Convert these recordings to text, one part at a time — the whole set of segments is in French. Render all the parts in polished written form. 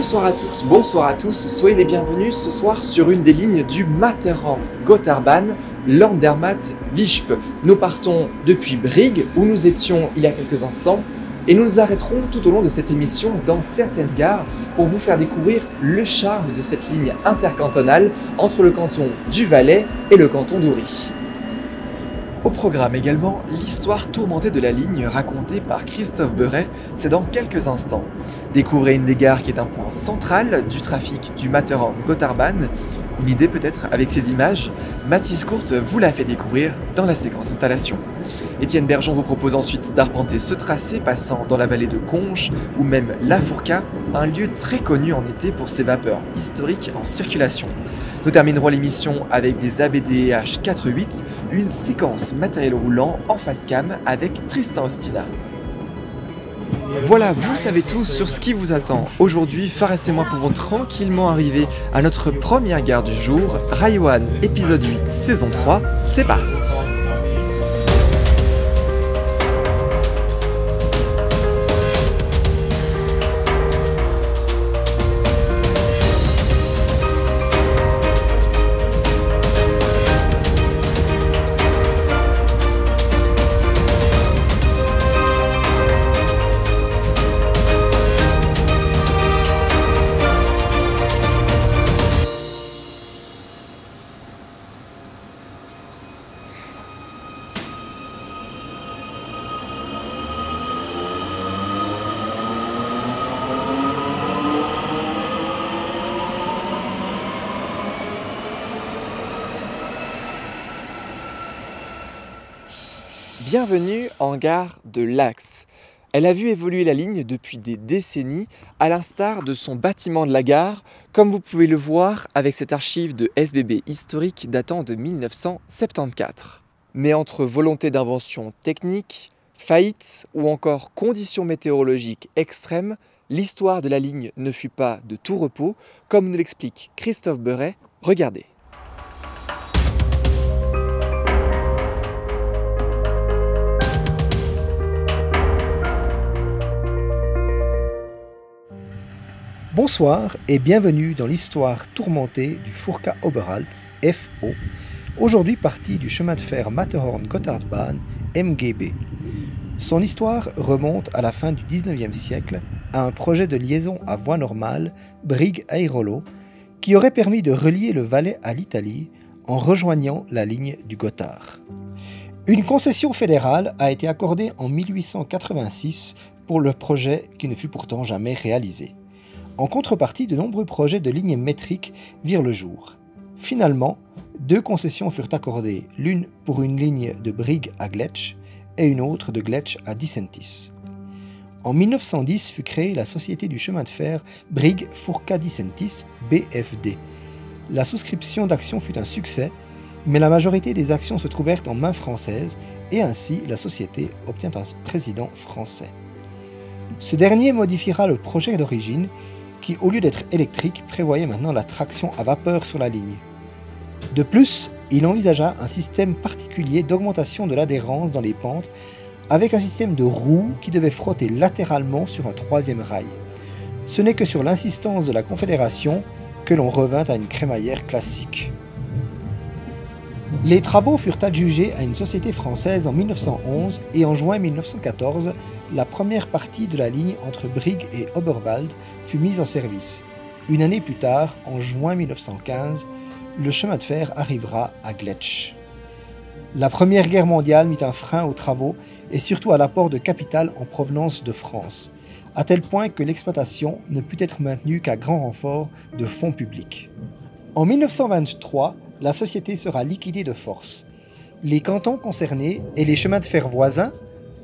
Bonsoir à toutes, bonsoir à tous, soyez les bienvenus ce soir sur une des lignes du Matterhorn Gotthardbahn, Landermatt-Visp. Nous partons depuis Brigue, où nous étions il y a quelques instants, et nous nous arrêterons tout au long de cette émission dans certaines gares pour vous faire découvrir le charme de cette ligne intercantonale entre le canton du Valais et le canton d'Oury. Au programme également, l'histoire tourmentée de la ligne racontée par Christophe Beuret, c'est dans quelques instants. Découvrez une des gares qui est un point central du trafic du Matterhorn Gotthardbahn. Une idée peut-être avec ces images, Mathis Courte vous l'a fait découvrir dans la séquence installation. Étienne Bergeon vous propose ensuite d'arpenter ce tracé passant dans la vallée de Conches ou même La Fourca, un lieu très connu en été pour ses vapeurs historiques en circulation. Nous terminerons l'émission avec des ABDH 4.8, une séquence matériel roulant en face cam avec Tristan Ostina. Voilà, vous savez tous sur ce qui vous attend. Aujourd'hui, Fares et moi pouvons tranquillement arriver à notre première gare du jour, Raiwan, épisode 8, saison 3, c'est parti. Bienvenue en gare de Lax. Elle a vu évoluer la ligne depuis des décennies, à l'instar de son bâtiment de la gare, comme vous pouvez le voir avec cette archive de SBB historique datant de 1974. Mais entre volonté d'invention technique, faillite ou encore conditions météorologiques extrêmes, l'histoire de la ligne ne fut pas de tout repos, comme nous l'explique Christophe Beuret. Regardez. Bonsoir et bienvenue dans l'histoire tourmentée du Furka-Oberalp, FO, aujourd'hui partie du chemin de fer Matterhorn-Gotthardbahn, MGB. Son histoire remonte à la fin du 19e siècle à un projet de liaison à voie normale, Brigue-Airolo, qui aurait permis de relier le Valais à l'Italie en rejoignant la ligne du Gotthard. Une concession fédérale a été accordée en 1886 pour le projet qui ne fut pourtant jamais réalisé. En contrepartie, de nombreux projets de lignes métriques virent le jour. Finalement, deux concessions furent accordées, l'une pour une ligne de Brigue à Gletsch et une autre de Gletsch à Disentis. En 1910 fut créée la Société du chemin de fer Brigue-Furka-Disentis, BFD. La souscription d'actions fut un succès, mais la majorité des actions se trouvèrent en main française et ainsi la société obtient un président français. Ce dernier modifiera le projet d'origine qui, au lieu d'être électrique, prévoyait maintenant la traction à vapeur sur la ligne. De plus, il envisagea un système particulier d'augmentation de l'adhérence dans les pentes avec un système de roues qui devait frotter latéralement sur un troisième rail. Ce n'est que sur l'insistance de la Confédération que l'on revint à une crémaillère classique. Les travaux furent adjugés à une société française en 1911 et en juin 1914, la première partie de la ligne entre Brigue et Oberwald fut mise en service. Une année plus tard, en juin 1915, le chemin de fer arrivera à Gletsch. La Première Guerre mondiale mit un frein aux travaux et surtout à l'apport de capital en provenance de France, à tel point que l'exploitation ne put être maintenue qu'à grand renfort de fonds publics. En 1923, la société sera liquidée de force. Les cantons concernés et les chemins de fer voisins,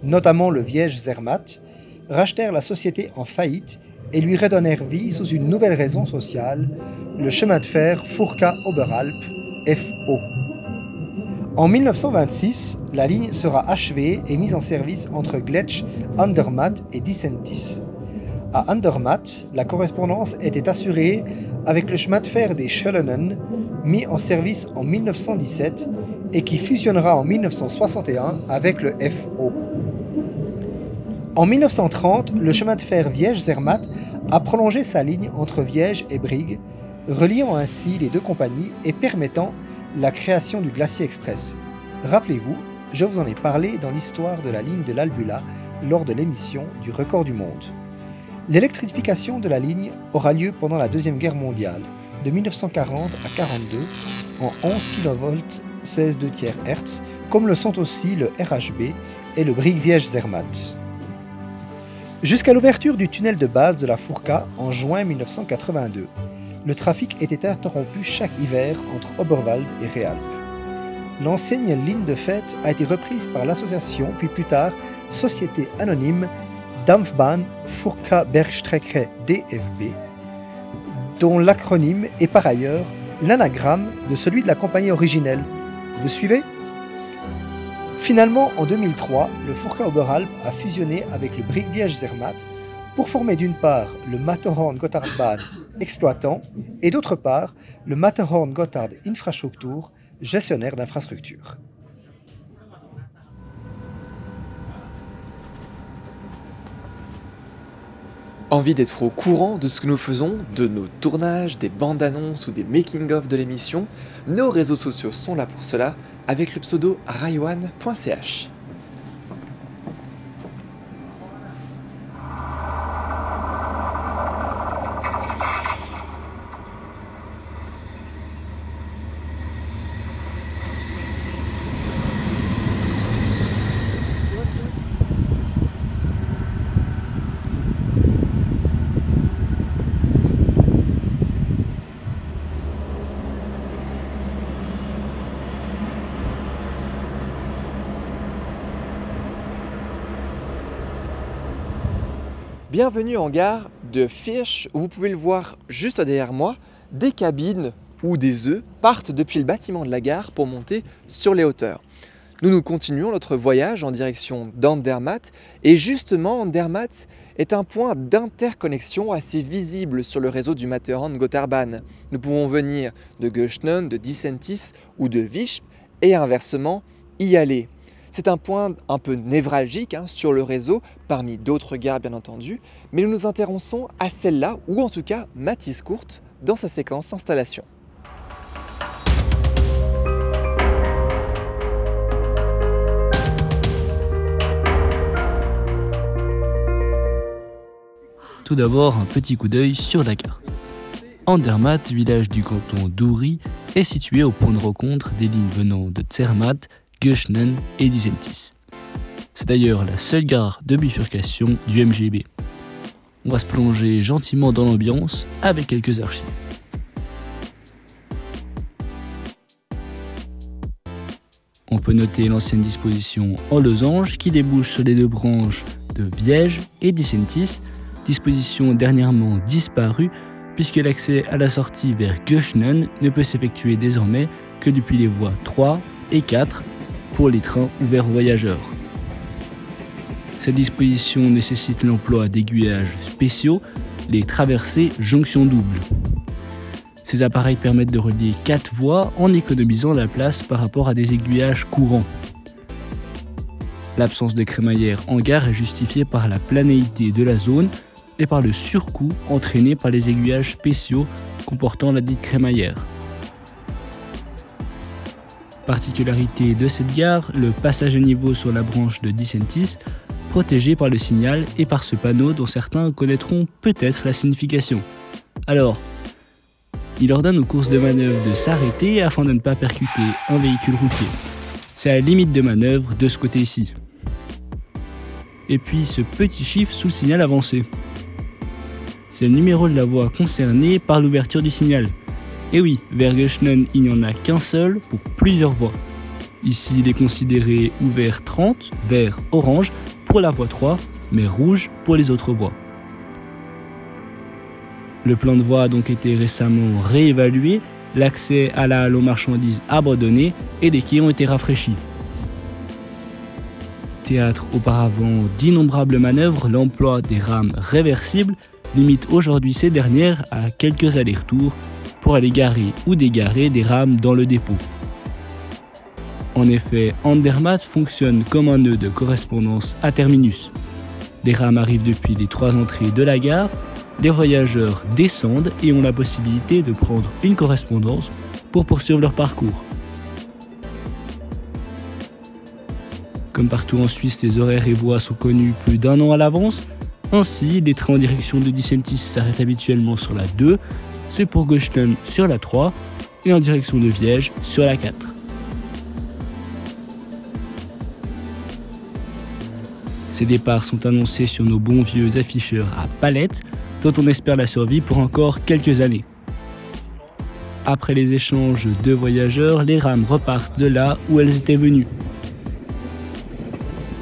notamment le Viège-Zermatt, rachetèrent la société en faillite et lui redonnèrent vie sous une nouvelle raison sociale, le chemin de fer Furka-Oberalp, FO. En 1926, la ligne sera achevée et mise en service entre Gletsch, Andermatt et Disentis. À Andermatt, la correspondance était assurée avec le chemin de fer des Schellenen, mis en service en 1917 et qui fusionnera en 1961 avec le FO. En 1930, le chemin de fer Viège-Zermatt a prolongé sa ligne entre Viège et Brigue, reliant ainsi les deux compagnies et permettant la création du Glacier Express. Rappelez-vous, je vous en ai parlé dans l'histoire de la ligne de l'Albula lors de l'émission du Record du monde. L'électrification de la ligne aura lieu pendant la Deuxième Guerre mondiale, de 1940 à 1942, en 11 kV 16,2 Hz, comme le sont aussi le RHB et le Brigue-Viège-Zermatt. Jusqu'à l'ouverture du tunnel de base de la Fourca en juin 1982, le trafic était interrompu chaque hiver entre Oberwald et Réalp. L'ancienne ligne de fête a été reprise par l'association, puis plus tard Société Anonyme Dampfbahn Furka Bergstrecke DFB, dont l'acronyme est par ailleurs l'anagramme de celui de la compagnie originelle. Vous suivez ? Finalement, en 2003, le Furka Oberalp a fusionné avec le Brigue-Viège-Zermatt pour former d'une part le Matterhorn-Gotthardbahn exploitant et d'autre part le Matterhorn-Gotthard Infrastruktur, gestionnaire d'infrastructures. Envie d'être au courant de ce que nous faisons, de nos tournages, des bandes annonces ou des making-of de l'émission? Nos réseaux sociaux sont là pour cela, avec le pseudo raiwan.ch. Bienvenue en gare de Viersch, où vous pouvez le voir juste derrière moi, des cabines ou des œufs partent depuis le bâtiment de la gare pour monter sur les hauteurs. Nous continuons notre voyage en direction d'Andermatt et justement Andermatt est un point d'interconnexion assez visible sur le réseau du Matterhorn-Gotthardbahn. Nous pouvons venir de Göschenen, de Disentis ou de Visp et inversement y aller. C'est un point un peu névralgique sur le réseau, parmi d'autres gares bien entendu, mais nous nous intéressons à celle-là, ou en tout cas Mathis Courte, dans sa séquence installation. Tout d'abord, un petit coup d'œil sur la carte. Andermatt, village du canton d'Uri, est situé au point de rencontre des lignes venant de Zermatt, Göschenen et Disentis. C'est d'ailleurs la seule gare de bifurcation du MGB. On va se plonger gentiment dans l'ambiance avec quelques archives. On peut noter l'ancienne disposition en losange qui débouche sur les deux branches de Viège et Disentis, disposition dernièrement disparue puisque l'accès à la sortie vers Göschenen ne peut s'effectuer désormais que depuis les voies 3 et 4 pour les trains ouverts aux voyageurs. Cette disposition nécessite l'emploi d'aiguillages spéciaux, les traversées jonction double. Ces appareils permettent de relier 4 voies en économisant la place par rapport à des aiguillages courants. L'absence de crémaillère en gare est justifiée par la planéité de la zone et par le surcoût entraîné par les aiguillages spéciaux comportant la dite crémaillère. Particularité de cette gare, le passage à niveau sur la branche de Disentis, protégé par le signal et par ce panneau dont certains connaîtront peut-être la signification. Alors, il ordonne aux courses de manœuvre de s'arrêter afin de ne pas percuter un véhicule routier. C'est à la limite de manœuvre de ce côté-ci. Et puis ce petit chiffre sous le signal avancé. C'est le numéro de la voie concernée par l'ouverture du signal. Et oui, vers Göschenen, il n'y en a qu'un seul pour plusieurs voies. Ici, il est considéré ouvert 30, vert orange pour la voie 3, mais rouge pour les autres voies. Le plan de voie a donc été récemment réévalué, l'accès à la halle aux marchandises abandonné et les quais ont été rafraîchis. Théâtre auparavant d'innombrables manœuvres, l'emploi des rames réversibles limite aujourd'hui ces dernières à quelques allers-retours pour aller garer ou dégarer des rames dans le dépôt. En effet, Andermatt fonctionne comme un nœud de correspondance à terminus. Les rames arrivent depuis les 3 entrées de la gare, les voyageurs descendent et ont la possibilité de prendre une correspondance pour poursuivre leur parcours. Comme partout en Suisse, les horaires et voies sont connus plus d'1 an à l'avance. Ainsi, les trains en direction de Disentis s'arrêtent habituellement sur la 2, ceux pour Gochten sur la 3 et en direction de Viège sur la 4. Ces départs sont annoncés sur nos bons vieux afficheurs à palettes, dont on espère la survie pour encore quelques années. Après les échanges de voyageurs, les rames repartent de là où elles étaient venues.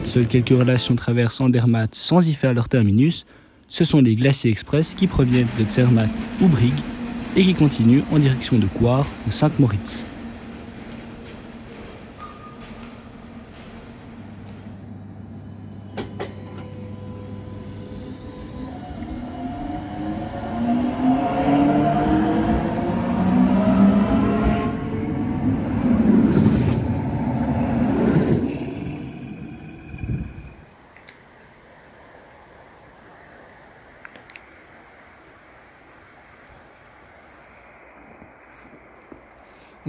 Seules quelques relations traversent Andermatt sans y faire leur terminus. Ce sont les Glaciers Express qui proviennent de Zermatt ou Brigue et qui continuent en direction de Coire ou Saint-Moritz.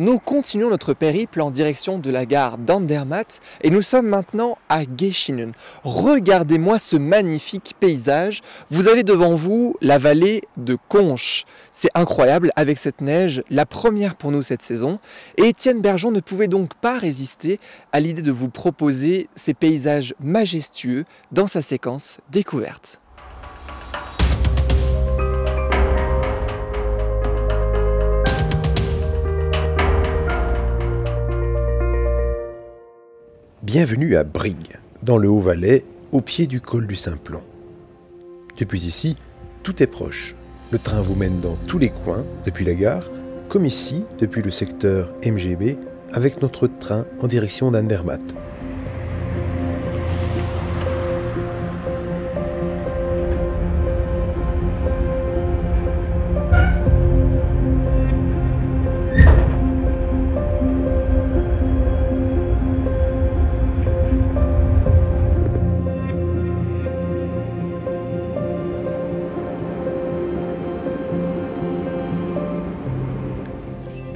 Nous continuons notre périple en direction de la gare d'Andermatt et nous sommes maintenant à Geichinen. Regardez-moi ce magnifique paysage. Vous avez devant vous la vallée de Conches. C'est incroyable avec cette neige, la première pour nous cette saison. Et Étienne Bergeon ne pouvait donc pas résister à l'idée de vous proposer ces paysages majestueux dans sa séquence découverte. Bienvenue à Brigue, dans le Haut-Valais, au pied du col du Simplon. Depuis ici, tout est proche. Le train vous mène dans tous les coins, depuis la gare, comme ici, depuis le secteur MGB, avec notre train en direction d'Andermatt.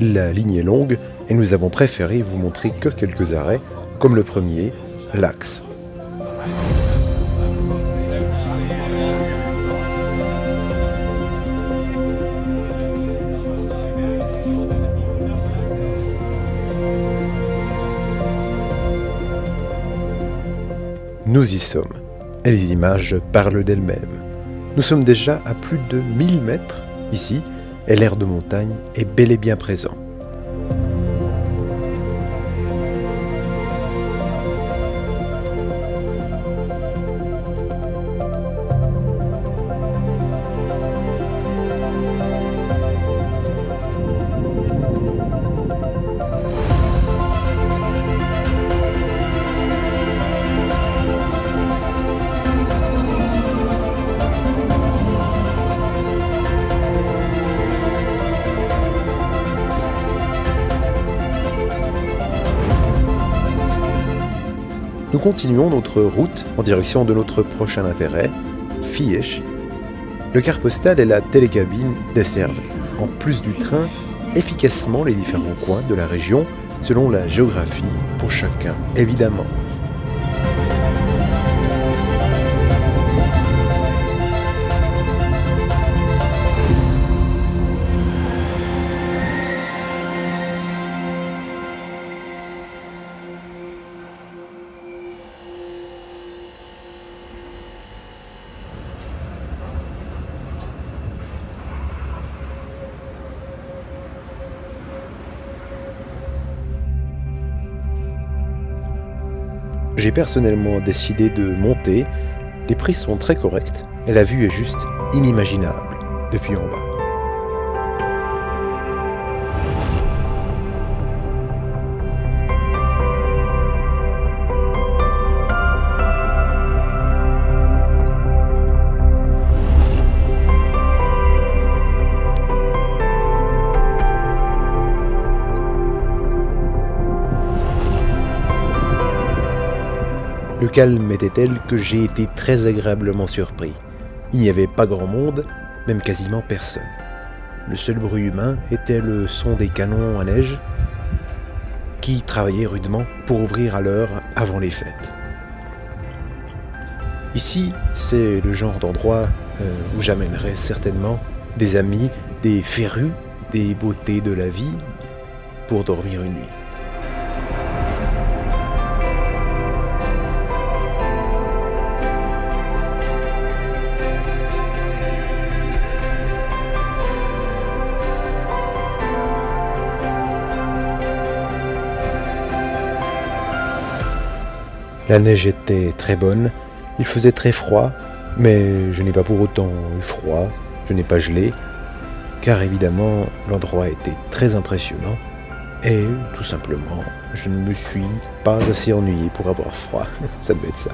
La ligne est longue et nous avons préféré vous montrer que quelques arrêts, comme le premier, l'Axe. Nous y sommes, et les images parlent d'elles-mêmes. Nous sommes déjà à plus de 1000 mètres ici, et l'air de montagne est bel et bien présent. Nous continuons notre route en direction de notre prochain intérêt, Fieschi. Le quart postal et la télécabine desservent, en plus du train, efficacement les différents coins de la région, selon la géographie, pour chacun, évidemment. J'ai personnellement décidé de monter, les prix sont très corrects et la vue est juste inimaginable depuis en bas. Le calme était tel que j'ai été très agréablement surpris. Il n'y avait pas grand monde, même quasiment personne. Le seul bruit humain était le son des canons à neige qui travaillaient rudement pour ouvrir à l'heure avant les fêtes. Ici, c'est le genre d'endroit où j'amènerai certainement des amis, des férus, des beautés de la vie pour dormir une nuit. La neige était très bonne, il faisait très froid, mais je n'ai pas pour autant eu froid, je n'ai pas gelé, car évidemment l'endroit était très impressionnant et tout simplement je ne me suis pas assez ennuyé pour avoir froid, ça devait être ça.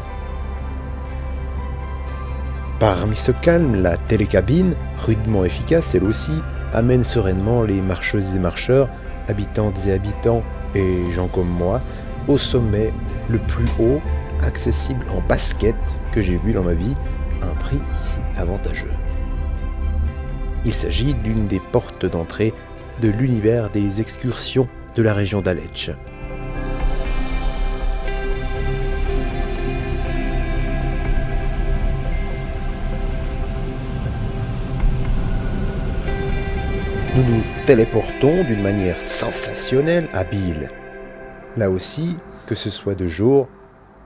Parmi ce calme, la télécabine, rudement efficace elle aussi, amène sereinement les marcheuses et marcheurs, habitantes et habitants et gens comme moi, au sommet le plus haut, accessible en basket que j'ai vu dans ma vie, à un prix si avantageux. Il s'agit d'une des portes d'entrée de l'univers des excursions de la région d'Aletsch. Nous nous téléportons d'une manière sensationnelle à Biel. Là aussi, que ce soit de jour,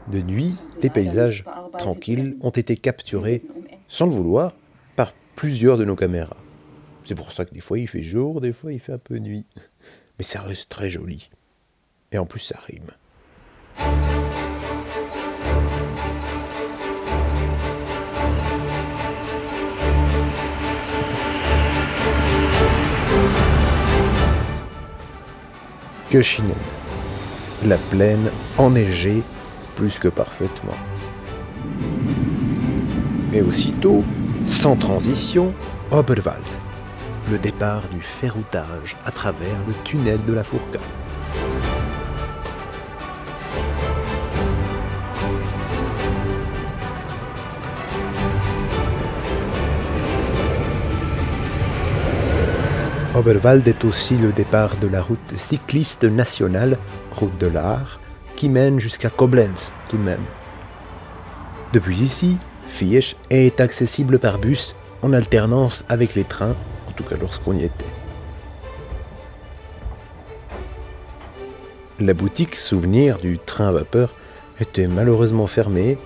de nuit, les paysages tranquilles ont été capturés, sans le vouloir, par plusieurs de nos caméras. C'est pour ça que des fois il fait jour, des fois il fait un peu nuit. Mais ça reste très joli. Et en plus ça rime. Köschinen. La plaine enneigée plus que parfaitement. Et aussitôt, sans transition, Oberwald, le départ du ferroutage à travers le tunnel de la Furka. Oberwald est aussi le départ de la route cycliste nationale, route de l'Aar, qui mène jusqu'à Koblenz tout de même. Depuis ici, Fiesch est accessible par bus en alternance avec les trains, en tout cas lorsqu'on y était. La boutique souvenir du train à vapeur était malheureusement fermée,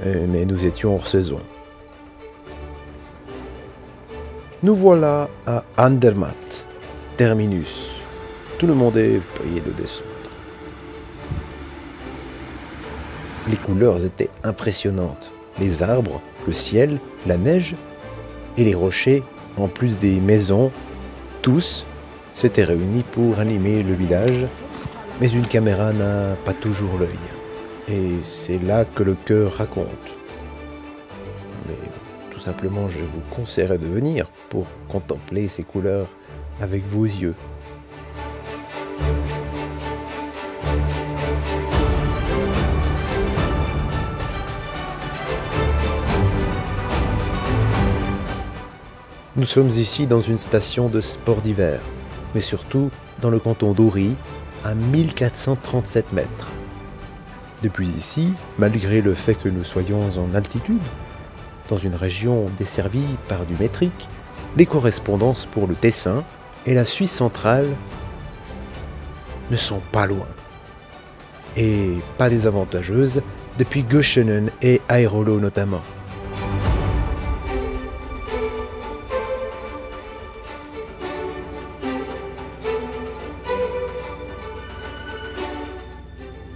mais nous étions hors saison. Nous voilà à Andermatt, terminus. Tout le monde est prié de descendre. Les couleurs étaient impressionnantes. Les arbres, le ciel, la neige et les rochers, en plus des maisons, tous s'étaient réunis pour animer le village, mais une caméra n'a pas toujours l'œil. Et c'est là que le cœur raconte. Mais tout simplement, je vous conseillerais de venir pour contempler ces couleurs avec vos yeux. Nous sommes ici dans une station de sport d'hiver, mais surtout dans le canton d'Uri, à 1437 mètres. Depuis ici, malgré le fait que nous soyons en altitude, dans une région desservie par du métrique, les correspondances pour le Tessin et la Suisse centrale ne sont pas loin. Et pas désavantageuses depuis Göschenen et Airolo notamment.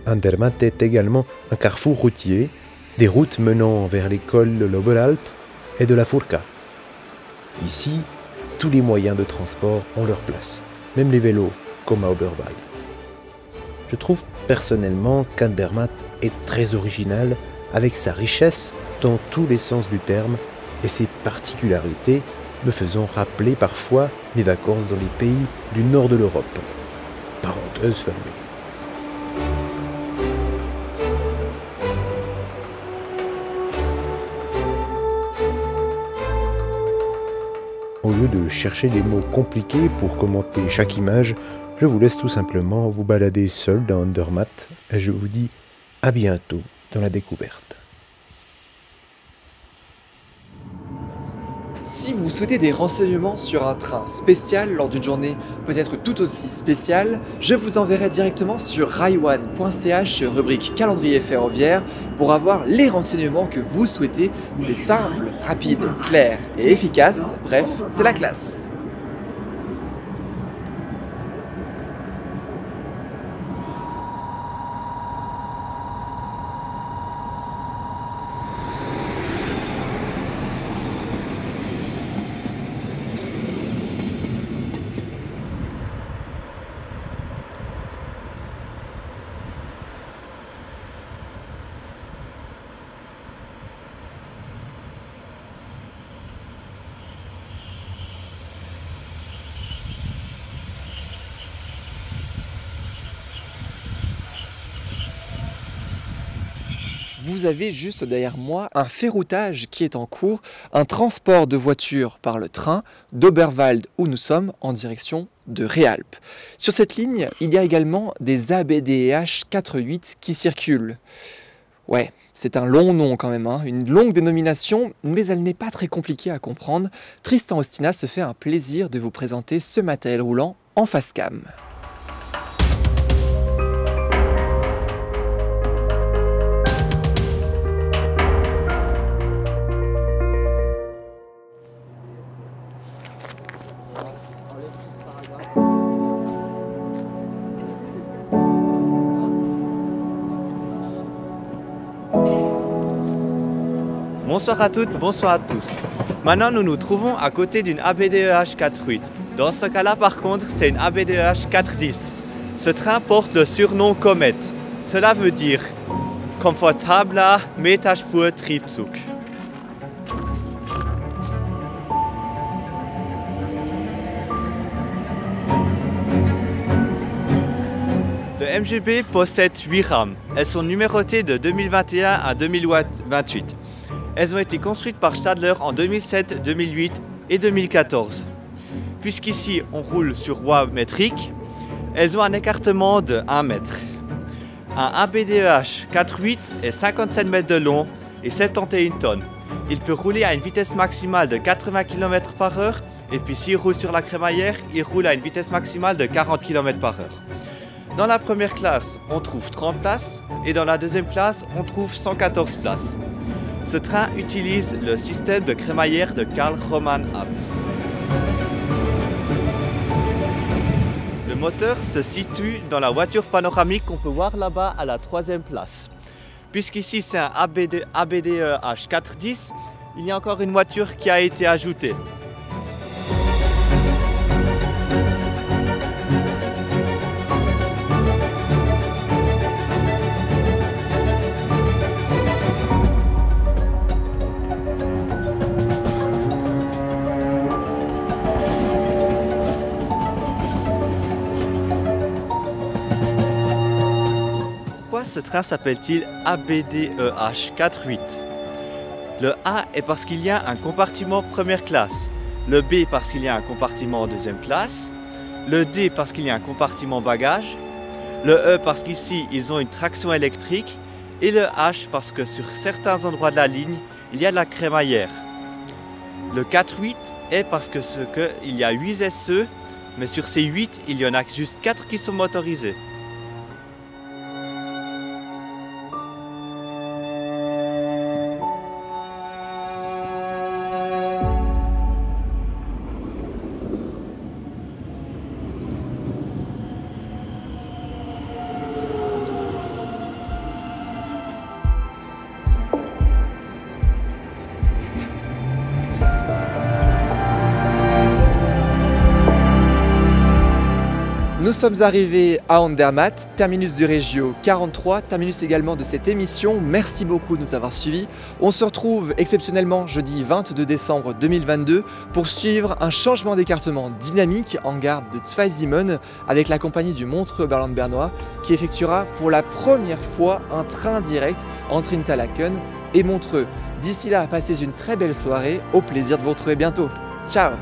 Andermatt est également un carrefour routier, des routes menant vers l'école de l'Oberalp et de la Furka. Ici, tous les moyens de transport ont leur place, même les vélos, comme à Oberwald. Je trouve personnellement qu'Andermatt est très original avec sa richesse dans tous les sens du terme et ses particularités me faisant rappeler parfois mes vacances dans les pays du nord de l'Europe. Parenthèse fermée. Au lieu de chercher des mots compliqués pour commenter chaque image, je vous laisse tout simplement vous balader seul dans Andermatt et je vous dis à bientôt dans la découverte. Si vous souhaitez des renseignements sur un train spécial lors d'une journée peut-être tout aussi spéciale, je vous enverrai directement sur raiwan.ch rubrique calendrier ferroviaire pour avoir les renseignements que vous souhaitez. C'est simple, rapide, clair et efficace, bref, c'est la classe. Vous avez juste derrière moi un ferroutage qui est en cours, un transport de voitures par le train d'Oberwald où nous sommes en direction de Réalpes. Sur cette ligne, il y a également des ABDEH 4.8 qui circulent. Ouais, c'est un long nom quand même, hein, une longue dénomination, mais elle n'est pas très compliquée à comprendre. Tristan Ostina se fait un plaisir de vous présenter ce matériel roulant en face cam. Bonsoir à toutes, bonsoir à tous. Maintenant, nous nous trouvons à côté d'une ABDEH 4.8. Dans ce cas-là, par contre, c'est une ABDEH 4.10. Ce train porte le surnom Comet. Cela veut dire Komfortabler Meterspur-Triebzug. Le MGB possède 8 rames. Elles sont numérotées de 2021 à 2028. Elles ont été construites par Stadler en 2007, 2008 et 2014. Puisqu'ici on roule sur voie métrique, elles ont un écartement de 1 mètre. Un ABDEH 4.8 est 57 mètres de long et 71 tonnes. Il peut rouler à une vitesse maximale de 80 km/h et puis s'il roule sur la crémaillère, il roule à une vitesse maximale de 40 km/h. Dans la première classe, on trouve 30 places et dans la deuxième classe, on trouve 114 places. Ce train utilise le système de crémaillère de Karl Roman Abt. Le moteur se situe dans la voiture panoramique qu'on peut voir là-bas à la 3e place. Puisqu'ici c'est un ABDEH 4.10, il y a encore une voiture qui a été ajoutée. Ce train s'appelle-t-il ABDEH 4.8? Le A est parce qu'il y a un compartiment première classe, le B parce qu'il y a un compartiment deuxième classe, le D parce qu'il y a un compartiment bagage, le E parce qu'ici ils ont une traction électrique et le H parce que sur certains endroits de la ligne il y a de la crémaillère. Le 4.8 est parce que il y a 8 SE, mais sur ces 8 il y en a juste 4 qui sont motorisés. Nous sommes arrivés à Andermatt, terminus du Regio 43, terminus également de cette émission. Merci beaucoup de nous avoir suivis. On se retrouve exceptionnellement jeudi 22 décembre 2022 pour suivre un changement d'écartement dynamique en gare de Zweisimmen avec la compagnie du Montreux-Berland-Bernois qui effectuera pour la première fois un train direct entre Interlaken et Montreux. D'ici là, passez une très belle soirée, au plaisir de vous retrouver bientôt. Ciao!